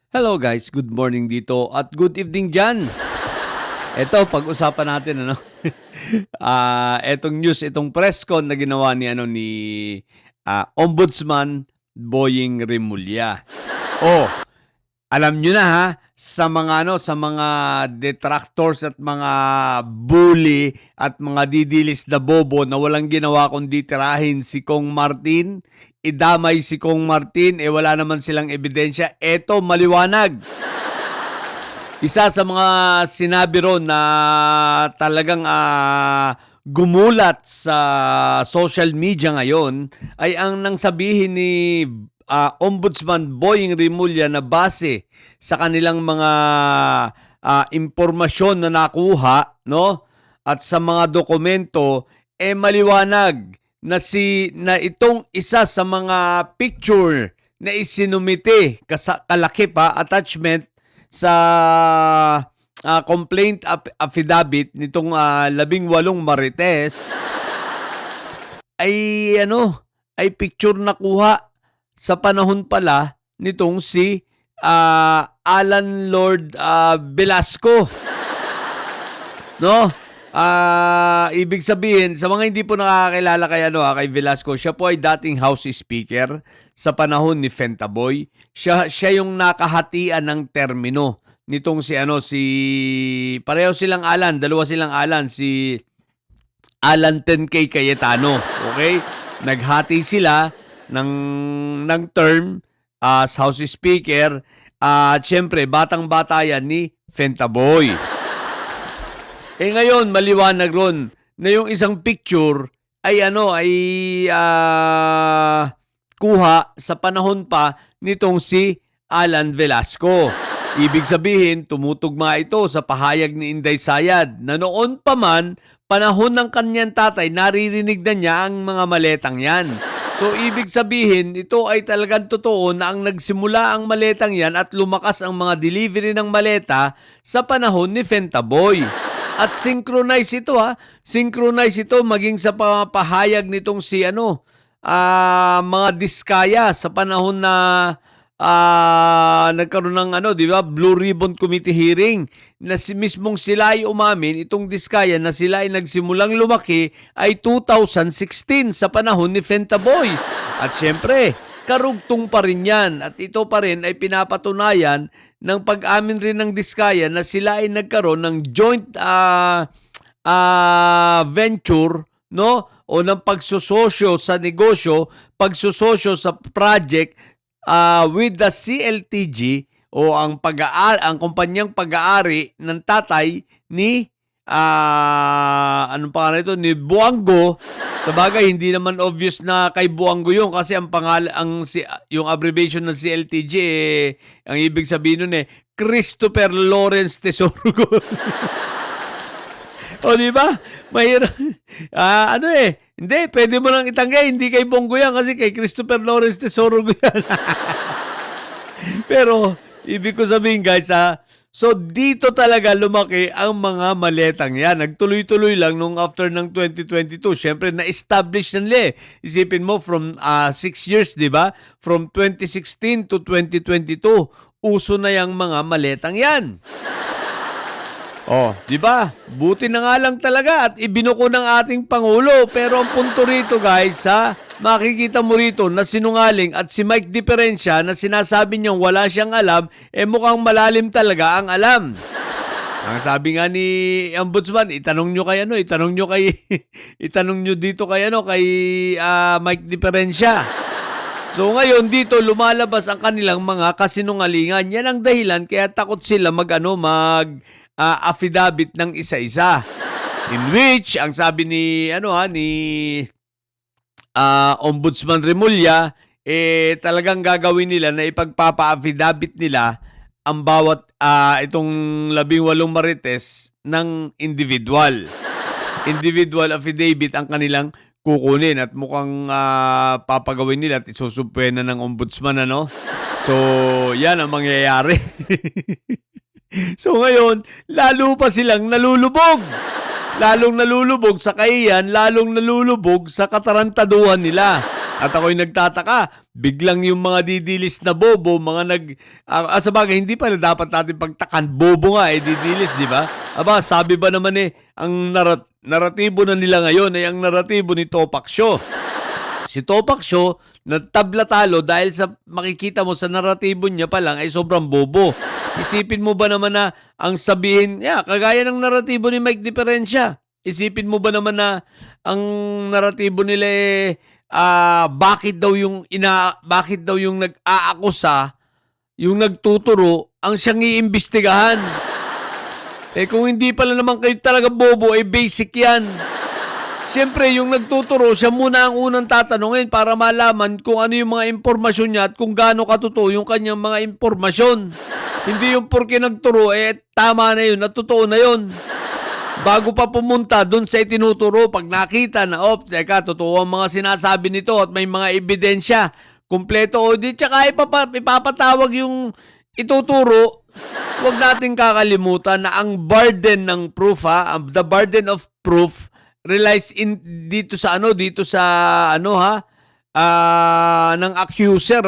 Hello guys, good morning dito at good evening dyan. Ito, pag-usapan natin etong news, itong press con na ginawa ni Ombudsman Boying Rimulya. Oh, alam nyo na sa mga detractors at mga bully at mga didilis na bobo na walang ginawa kundi tirahin si Kong Martin, idamay si Kong Martin, wala naman silang ebidensya. Eto, maliwanag. Isa sa mga sinabi ron na talagang gumulat sa social media ngayon ay ang nang sabihin ni Ombudsman Boying Rimulya na base sa kanilang mga impormasyon na nakuha, no? At sa mga dokumento, maliwanag na itong isa sa mga picture na isinumite kalakip attachment sa complaint affidavit nitong 18 marites ay picture na kuha sa panahon pala nitong si Alan Lord Velasco. No? Ibig sabihin, sa mga hindi po nakakakilala kay Velasco, siya po ay dating House Speaker sa panahon ni Fentaboy. Siya yung nakahatian ng termino nitong pareho silang Alan, dalawa silang Alan, si Alan 10K Cayetano. Okay? Naghati sila ng term as House Speaker at syempre batang-bata yan ni Fentaboy. Ngayon, maliwanag ron na yung isang picture ay kuha sa panahon pa nitong si Alan Velasco. Ibig sabihin, tumutugma ito sa pahayag ni Inday Sayad na noon pa man, panahon ng kanyang tatay, naririnig na niya ang mga maletang yan. So, ibig sabihin, ito ay talagang totoo na ang nagsimula ang maletang yan at lumakas ang mga delivery ng maleta sa panahon ni Fentaboy. At synchronize ito Synchronize ito maging sa pahayag nitong mga diskaya sa panahon na nagkaroon ng Blue Ribbon Committee hearing na mismong sila ay umamin, itong diskaya na sila ay nagsimulang lumaki ay 2016 sa panahon ni Fentaboy. At syempre, karugtong pa rin yan at ito pa rin ay pinapatunayan ng pag-amin rin ng diskaya na sila ay nagkaroon ng joint venture, no? O ng pagsososyo sa negosyo, pagsososyo sa project with the CLTG o ang kumpanyang pag-aari ng tatay ni ni Buango. Sabagay, hindi naman obvious na kay Buango yun kasi yung abbreviation ng CLTG ang ibig sabihin nun Christopher Lawrence Tesorugon. O di ba? Mahirap. Hindi, pwede mo lang itangay, hindi kay Bongo yan kasi kay Christopher Lawrence Tesorugon yan. Pero ibig ko sabihin guys so dito talaga lumaki ang mga maletang yan. Nagtuloy-tuloy lang nung after ng 2022. Siyempre, na-establish na nila Isipin mo from 6 years, di ba? From 2016 to 2022, uso na yung mga maletang yan. Di ba? Buti na nga lang talaga at ibinuko ng ating Pangulo. Pero ang punto rito guys, makikita mo rito na sinungaling at si Mike Diferensya na sinasabi niyang wala siyang alam, mukhang malalim talaga ang alam. Ang sabi nga ni Ombudsman, itanong nyo dito kay Mike Diferensya. So ngayon dito lumalabas ang kanilang mga kasinungalingan. Yan ang dahilan kaya takot sila affidavit ng isa-isa. In which ang sabi ni Ombudsman Rimulya, talagang gagawin nila na ipagpapa-affidavit nila ang bawat itong 18 marites ng individual. Individual affidavit ang kanilang kukunin at mukhang papagawin nila at isusupwena ng ombudsman So, yan ang mangyayari. So ngayon, lalo pa silang nalulubog. Lalong nalulubog sa kaiyan, lalong nalulubog sa katarantaduhan nila. At ako'y nagtataka, biglang yung mga didilis na bobo, sabagay, hindi pala dapat natin pagtakan, bobo nga didilis, di ba? Aba, sabi ba naman ang naratibo na nila ngayon ay ang naratibo ni Topak Show. Si Topak Show, nagtabla talo dahil sa makikita mo sa naratibo niya pa lang ay sobrang bobo. Isipin mo ba naman na ang sabihin, kagaya ng naratibo ni Mike Diferensya, isipin mo ba naman na ang naratibo nila bakit daw yung nag-aakusa, yung nagtuturo, ang siyang iimbestigahan. Kung hindi pala naman kayo talaga bobo, basic yan. Siyempre, yung nagtuturo, siya muna ang unang tatanungin para malaman kung ano yung mga impormasyon niya at kung gaano katotoo yung kanyang mga impormasyon. Hindi yung porke nagturo, tama na yun, at totoo na yun. Bago pa pumunta dun sa itinuturo, pag nakita na, totoo ang mga sinasabi nito at may mga ebidensya, kumpleto o di, tsaka ipapatawag yung ituturo. Huwag natin kakalimutan na ang burden ng proof, the burden of proof, relies dito sa ng accuser,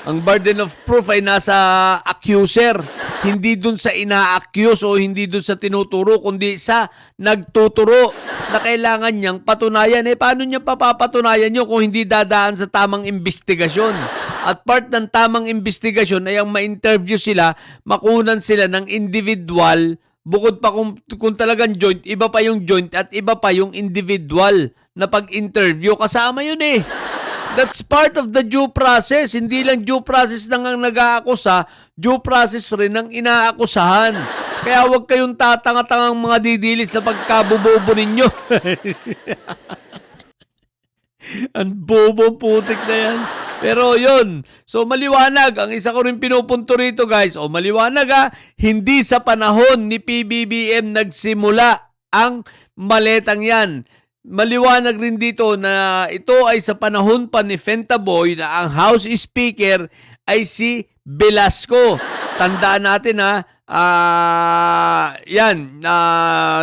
Ang burden of proof ay nasa accuser, hindi dun sa ina-accuse o hindi dun sa tinuturo, kundi sa nagtuturo na kailangan niyang patunayan. Paano niya papapatunayan nyo kung hindi dadaan sa tamang investigasyon? At part ng tamang investigasyon ay ang ma-interview sila, makunan sila ng individual. Bukod pa kung talagang joint, iba pa yung joint at iba pa yung individual na pag-interview. Kasama yun That's part of the due process. Hindi lang due process ng ang nag-aakusa, due process rin ng inaakusahan. Kaya huwag kayong tatanga-tangang mga didilis na pagkabubobo ninyo. Ang bobo putik na yan. Pero yun, so maliwanag, ang isa ko rin pinupunto rito guys, maliwanag hindi sa panahon ni PBBM nagsimula ang maletang yan. Maliwanag rin dito na ito ay sa panahon pa ni Fentaboy na ang House Speaker ay si Velasco. Tandaan natin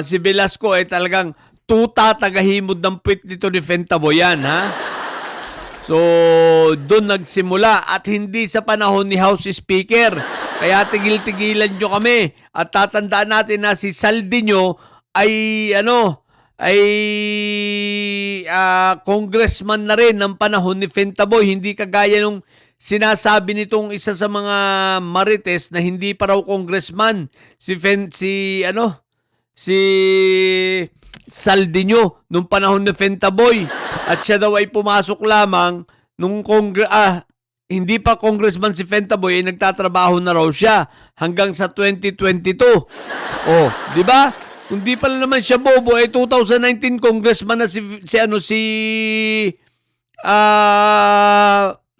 si Velasco ay talagang tuta tagahimod ng puwit nito ni Fentaboy yan, So, doon nagsimula at hindi sa panahon ni House Speaker. Kaya tigil-tigilan nyo kami. At tatandaan natin na si Saldiño ay congressman na rin ng panahon ni Fentaboy. Hindi kagaya nung sinasabi nitong isa sa mga marites na hindi pa raw congressman. Si Saldiño nung panahon ni Fentaboy. At siya daw ay pumasok lamang nung hindi pa congressman si Fentaboy, nagtatrabaho na raw siya hanggang sa 2022. Di ba? Kung di pala naman siya bobo, 2019 congressman na si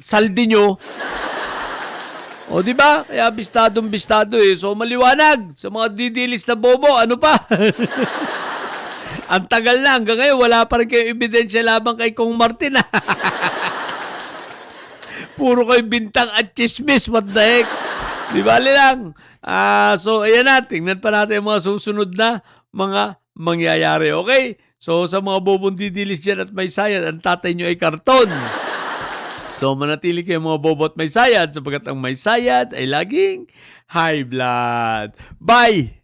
Saldiño. Di ba? Kaya bistado. So maliwanag sa mga didilis na bobo, ano pa? Ang tagal na, hanggang ngayon, wala pa rin kayong ebidensya labang kay Kong Martin. Puro kayo bintang at chismis, what the heck? Di bali lang. So, ayan tingnan pa natin yung mga susunod na mga mangyayari, okay? So, sa mga bobong didilis dyan at may sayad, ang tatay nyo ay karton. So, manatili kayo mga bobo at may sayad, sapagkat ang may sayad ay laging high blood. Bye!